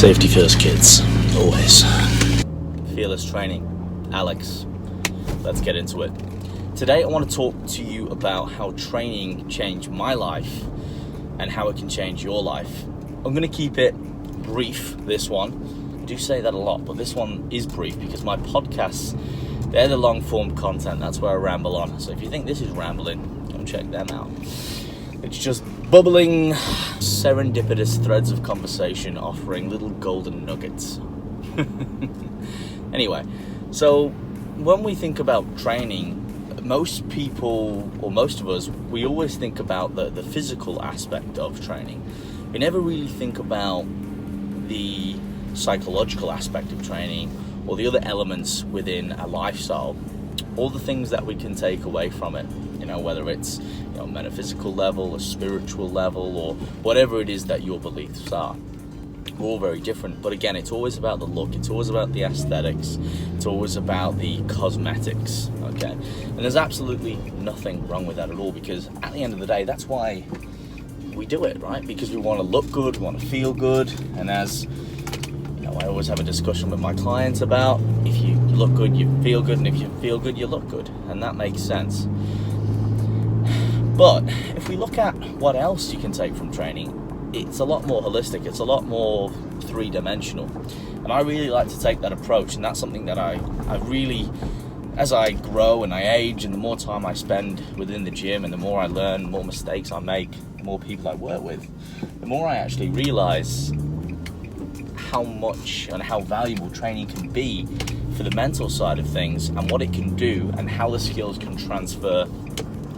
Safety first, kids. Always. Fearless training. Alex, let's get into it. Today I want to talk to you about how training changed my life and how it can change your life. I'm going to keep it brief, this one. I do say that a lot, but this one is brief because my podcasts, they're the long form content. That's where I ramble on. So if you think this is rambling, go and check them out. It's just bubbling, serendipitous threads of conversation offering little golden nuggets. Anyway, so when we think about training, most people, or most of us, we always think about the physical aspect of training. We never really think about the psychological aspect of training or the other elements within a lifestyle, all the things that we can take away from it, whether it's metaphysical level, a spiritual level, or whatever it is that your beliefs are. We're all very different, but again, it's always about the look, it's always about the aesthetics, it's always about the cosmetics, okay? And there's absolutely nothing wrong with that at all, because at the end of the day, that's why we do it, right? Because we want to look good, we want to feel good, and as I always have a discussion with my clients about, if you look good, you feel good, and if you feel good, you look good, and that makes sense. But if we look at what else you can take from training, it's a lot more holistic, it's a lot more three-dimensional. And I really like to take that approach, and that's something that I really, as I grow and I age, and the more time I spend within the gym, and the more I learn, the more mistakes I make, the more people I work with, the more I actually realize how much and how valuable training can be for the mental side of things, and what it can do, and how the skills can transfer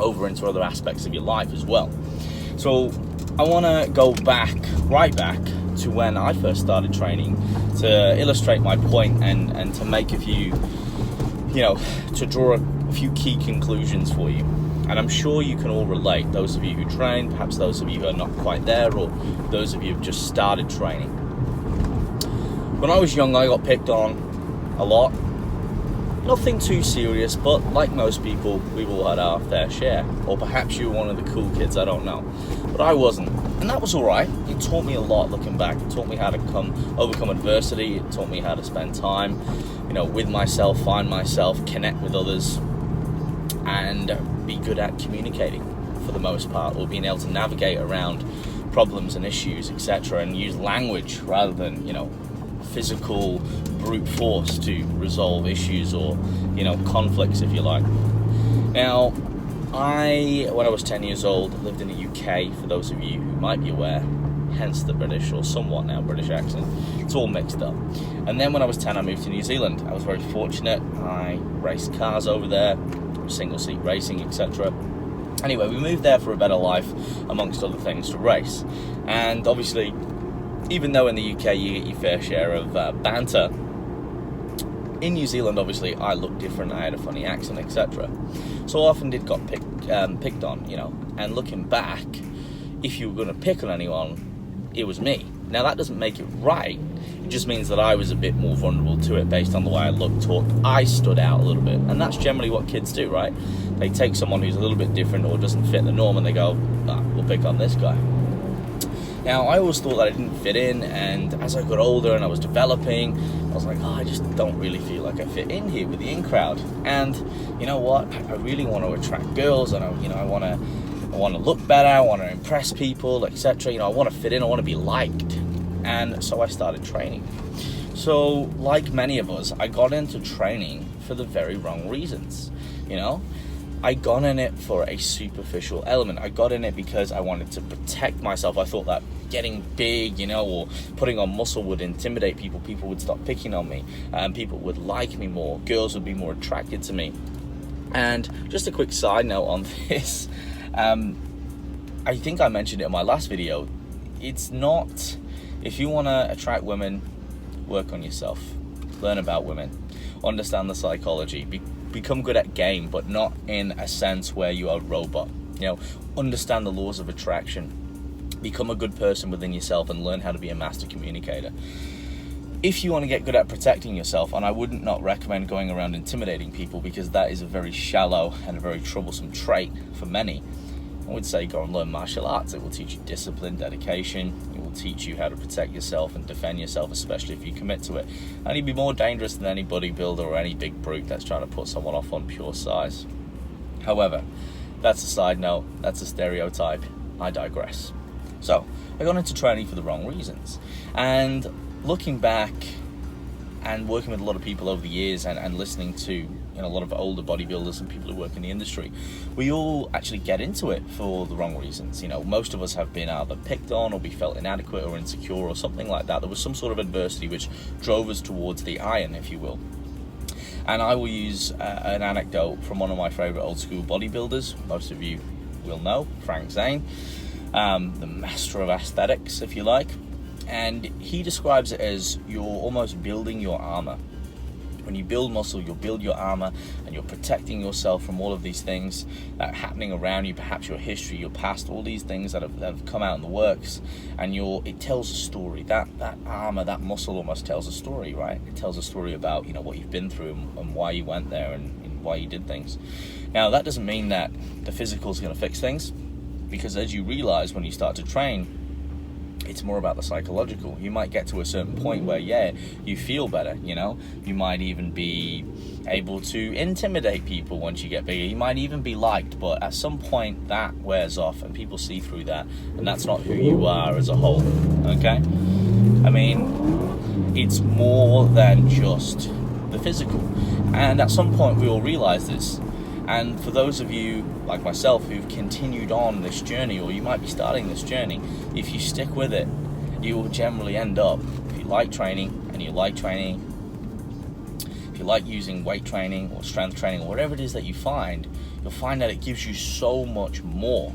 over into other aspects of your life as well. So I want to go right back to when I first started training to illustrate my point and to make a few, to draw a few key conclusions for you. And I'm sure you can all relate, those of you who train, perhaps those of you who are not quite there, or those of you who have just started training. When I was young, I got picked on a lot. Nothing too serious, but like most people, we've all had our fair share. Or perhaps you were one of the cool kids, I don't know. But I wasn't. And that was alright. It taught me a lot looking back. It taught me how to overcome adversity. It taught me how to spend time, with myself, find myself, connect with others, and be good at communicating for the most part, or being able to navigate around problems and issues, etc., and use language rather than, physical brute force to resolve issues or conflicts, if you like. Now, when I was 10 years old, lived in the UK, for those of you who might be aware, hence the British, or somewhat now British accent. It's all mixed up. And then when I was 10, I moved to New Zealand. I was very fortunate. I raced cars over there, single seat racing, etc. Anyway, we moved there for a better life, amongst other things, to race. And obviously, even though in the UK you get your fair share of banter, in New Zealand, obviously, I looked different, I had a funny accent, etc. So I often got picked on, and looking back, if you were going to pick on anyone, it was me. Now, that doesn't make it right, it just means that I was a bit more vulnerable to it based on the way I looked, talked, I stood out a little bit, and that's generally what kids do, right? They take someone who's a little bit different or doesn't fit the norm, and they go, we'll pick on this guy. Now, I always thought that I didn't fit in, and as I got older and I was developing, I was like, I just don't really feel like I fit in here with the in crowd. And you know what? I really want to attract girls, and I want to look better, I want to impress people, etc. I want to fit in, I want to be liked. And so I started training. So, like many of us, I got into training for the very wrong reasons. I got in it for a superficial element. I got in it because I wanted to protect myself. I thought that getting big, or putting on muscle would intimidate people. People would stop picking on me. People would like me more. Girls would be more attracted to me. And just a quick side note on this. I think I mentioned it in my last video. It's not, if you want to attract women, work on yourself. Learn about women. Understand the psychology. Become good at game, but not in a sense where you are a robot. Understand the laws of attraction. Become a good person within yourself and learn how to be a master communicator. If you want to get good at protecting yourself, and I wouldn't not recommend going around intimidating people, because that is a very shallow and a very troublesome trait for many. I would say go and learn martial arts. It will teach you discipline, dedication. It will teach you how to protect yourself and defend yourself, especially if you commit to it. And you'd be more dangerous than any bodybuilder or any big brute that's trying to put someone off on pure size. However, that's a side note, that's a stereotype. I digress. So, I got into training for the wrong reasons. And looking back and working with a lot of people over the years and listening to a lot of older bodybuilders and people who work in the industry, we all actually get into it for the wrong reasons. Most of us have been either picked on, or we felt inadequate or insecure or something like that. There was some sort of adversity which drove us towards the iron, if you will. And I will use an anecdote from one of my favorite old school bodybuilders. Most of you will know, Frank Zane, the master of aesthetics, if you like. And he describes it as you're almost building your armor. When you build muscle, you'll build your armor, and you're protecting yourself from all of these things that are happening around you, perhaps your history, your past, all these things that have come out in the works, and it tells a story. That armor, that muscle almost tells a story, right? It tells a story about what you've been through and why you went there and why you did things. Now, that doesn't mean that the physical is going to fix things, because as you realize when you start to train, it's more about the psychological. You might get to a certain point where, you feel better, You might even be able to intimidate people once you get bigger. You might even be liked, but at some point that wears off and people see through that, and that's not who you are as a whole, okay? I mean, it's more than just the physical. And at some point we all realize this. And for those of you like myself who've continued on this journey, or you might be starting this journey, if you stick with it, you will generally end up, if you like training, and you like training, if you like using weight training or strength training or whatever it is that you find, you'll find that it gives you so much more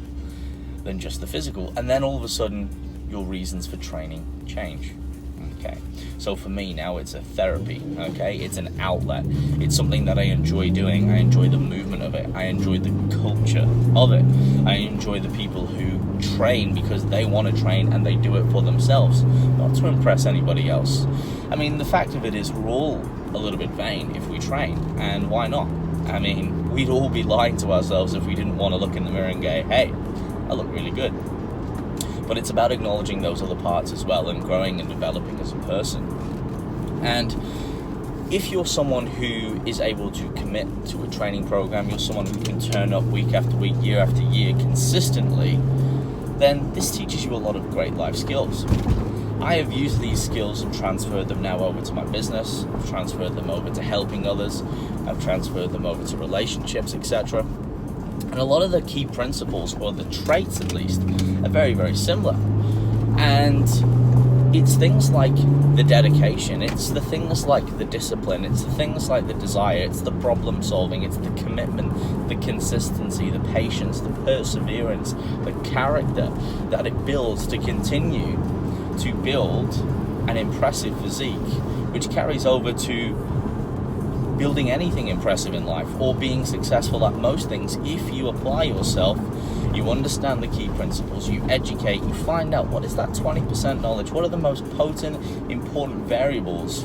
than just the physical. And then all of a sudden, your reasons for training change. Okay, so for me now it's a therapy, okay? It's an outlet. It's something that I enjoy doing. I enjoy the movement of it. I enjoy the culture of it. I enjoy the people who train because they want to train and they do it for themselves, not to impress anybody else. I mean, the fact of it is we're all a little bit vain if we train, and why not? I mean, we'd all be lying to ourselves if we didn't want to look in the mirror and go, hey, I look really good. But it's about acknowledging those other parts as well and growing and developing as a person. And if you're someone who is able to commit to a training program, you're someone who can turn up week after week, year after year consistently, then this teaches you a lot of great life skills. I have used these skills and transferred them now over to my business. I've transferred them over to helping others. I've transferred them over to relationships, etc. And a lot of the key principles, or the traits at least, are very, very similar. And it's things like the dedication, it's the things like the discipline, it's the things like the desire, it's the problem solving, it's the commitment, the consistency, the patience, the perseverance, the character that it builds to continue to build an impressive physique, which carries over to building anything impressive in life or being successful at most things. If you apply yourself, you understand the key principles, you educate, you find out what is that 20% knowledge, what are the most potent, important variables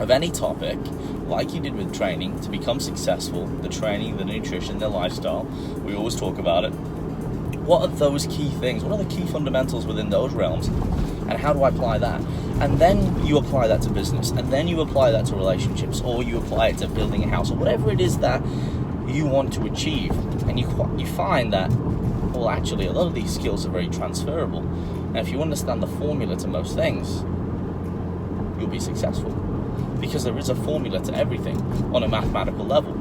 of any topic, like you did with training, to become successful, the training, the nutrition, the lifestyle, we always talk about it. What are those key things? What are the key fundamentals within those realms? And how do I apply that? And then you apply that to business, and then you apply that to relationships, or you apply it to building a house, or whatever it is that you want to achieve. And you find that, well, actually, a lot of these skills are very transferable. And if you understand the formula to most things, you'll be successful. Because there is a formula to everything on a mathematical level.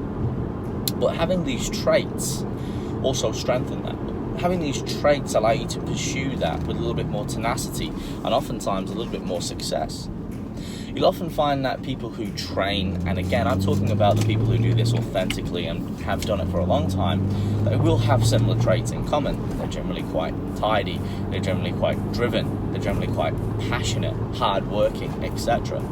But having these traits also strengthen that. Having these traits allow you to pursue that with a little bit more tenacity and oftentimes a little bit more success. You'll often find that people who train, and again, I'm talking about the people who do this authentically and have done it for a long time, they will have similar traits in common. They're generally quite tidy, they're generally quite driven, they're generally quite passionate, hardworking, etc.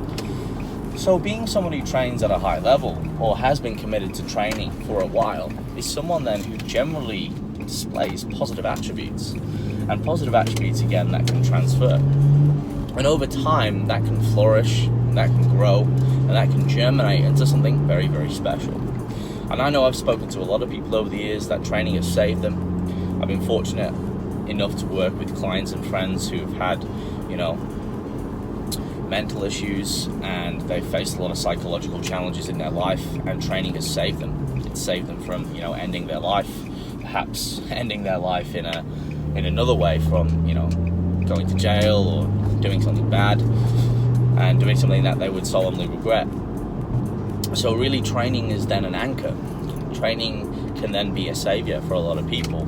So being someone who trains at a high level or has been committed to training for a while is someone then who generally displays positive attributes, and positive attributes again that can transfer, and over time that can flourish, that can grow, and that can germinate into something very, very special. And I know I've spoken to a lot of people over the years that training has saved them, I've been fortunate enough to work with clients and friends who've had, mental issues, and they've faced a lot of psychological challenges in their life, and training has saved them. It's saved them from, ending their life, perhaps ending their life in another way, from, going to jail or doing something bad and doing something that they would solemnly regret. So really, training is then an anchor. Training can then be a savior for a lot of people,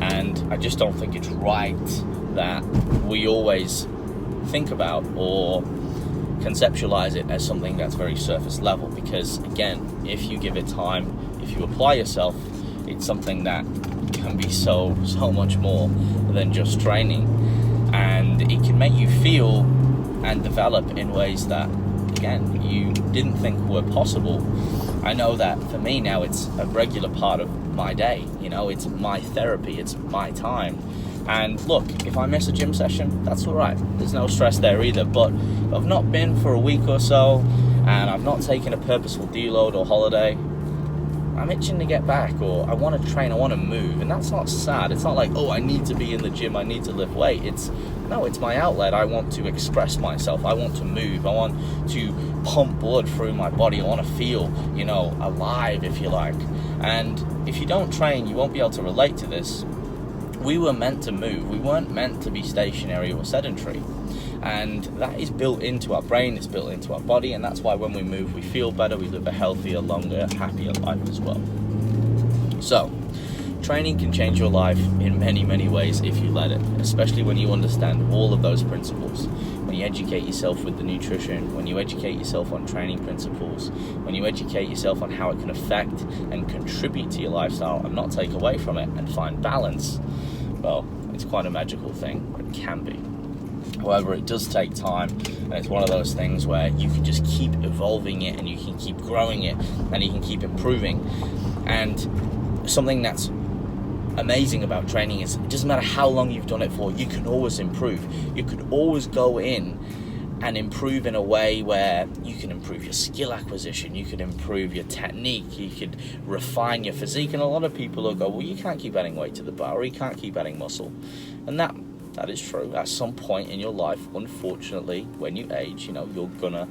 and I just don't think it's right that we always think about or conceptualize it as something that's very surface level, because again, if you give it time, if you apply yourself, it's something that can be so much more than just training, and it can make you feel and develop in ways that, again, you didn't think were possible. I know that for me now, it's a regular part of my day. It's my therapy, it's my time. And look, if I miss a gym session, that's all right. There's no stress there either. But if I've not been for a week or so, and I've not taken a purposeful deload or holiday, I'm itching to get back, or I want to train, I want to move. And that's not sad. It's not like, oh, I need to be in the gym, I need to lift weight. It's my outlet. I want to express myself. I want to move. I want to pump blood through my body. I want to feel, alive, if you like. And if you don't train, you won't be able to relate to this. We were meant to move. We weren't meant to be stationary or sedentary. And that is built into our brain, it's built into our body, and that's why when we move, we feel better, we live a healthier, longer, happier life as well. So, training can change your life in many, many ways if you let it, especially when you understand all of those principles. When you educate yourself with the nutrition, when you educate yourself on training principles, when you educate yourself on how it can affect and contribute to your lifestyle and not take away from it, and find balance, well, it's quite a magical thing. It can be. However, it does take time, and it's one of those things where you can just keep evolving it, and you can keep growing it, and you can keep improving. And something that's amazing about training is it doesn't matter how long you've done it for, you can always improve. You could always go in and improve in a way where you can improve your skill acquisition, you could improve your technique, you could refine your physique. And a lot of people will go, well, you can't keep adding weight to the bar, or you can't keep adding muscle. And that is true. At some point in your life, unfortunately, when you age, you're gonna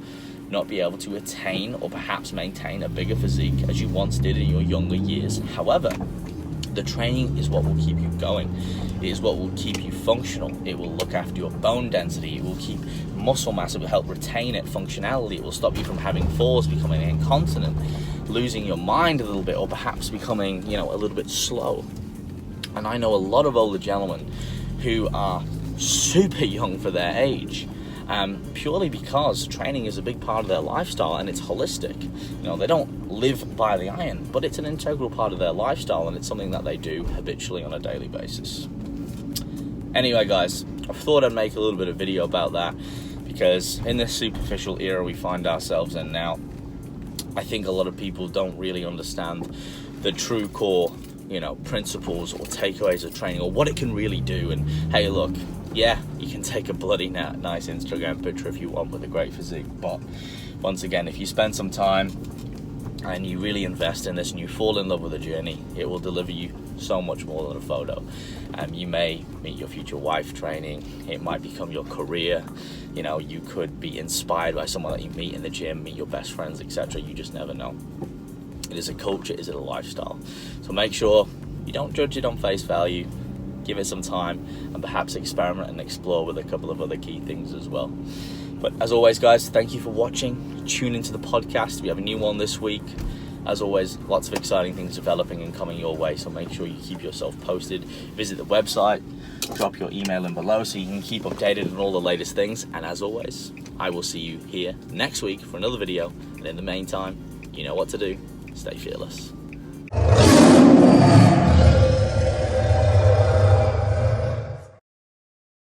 not be able to attain or perhaps maintain a bigger physique as you once did in your younger years. However, the training is what will keep you going. It is what will keep you functional. It will look after your bone density. It will keep muscle mass. It will help retain it, functionality. It will stop you from having falls, becoming incontinent, losing your mind a little bit, or perhaps becoming, a little bit slow. And I know a lot of older gentlemen who are super young for their age, purely because training is a big part of their lifestyle, and it's holistic. They don't live by the iron, but it's an integral part of their lifestyle, and it's something that they do habitually on a daily basis. Anyway, guys, I thought I'd make a little bit of video about that, because in this superficial era we find ourselves in now, I think a lot of people don't really understand the true core principles or takeaways of training, or what it can really do. And hey, look, yeah, you can take a bloody nice Instagram picture if you want with a great physique, but once again, if you spend some time and you really invest in this and you fall in love with the journey, it will deliver you so much more than a photo. You may meet your future wife training, it might become your career, you could be inspired by someone that you meet in the gym, meet your best friends, etc. You just never know. It is a culture, is it a lifestyle? So make sure you don't judge it on face value, give it some time, and perhaps experiment and explore with a couple of other key things as well. But as always, guys, thank you for watching. Tune into the podcast. We have a new one this week. As always, lots of exciting things developing and coming your way, so make sure you keep yourself posted. Visit the website, drop your email in below so you can keep updated on all the latest things. And as always, I will see you here next week for another video. And in the meantime, you know what to do. Stay fearless.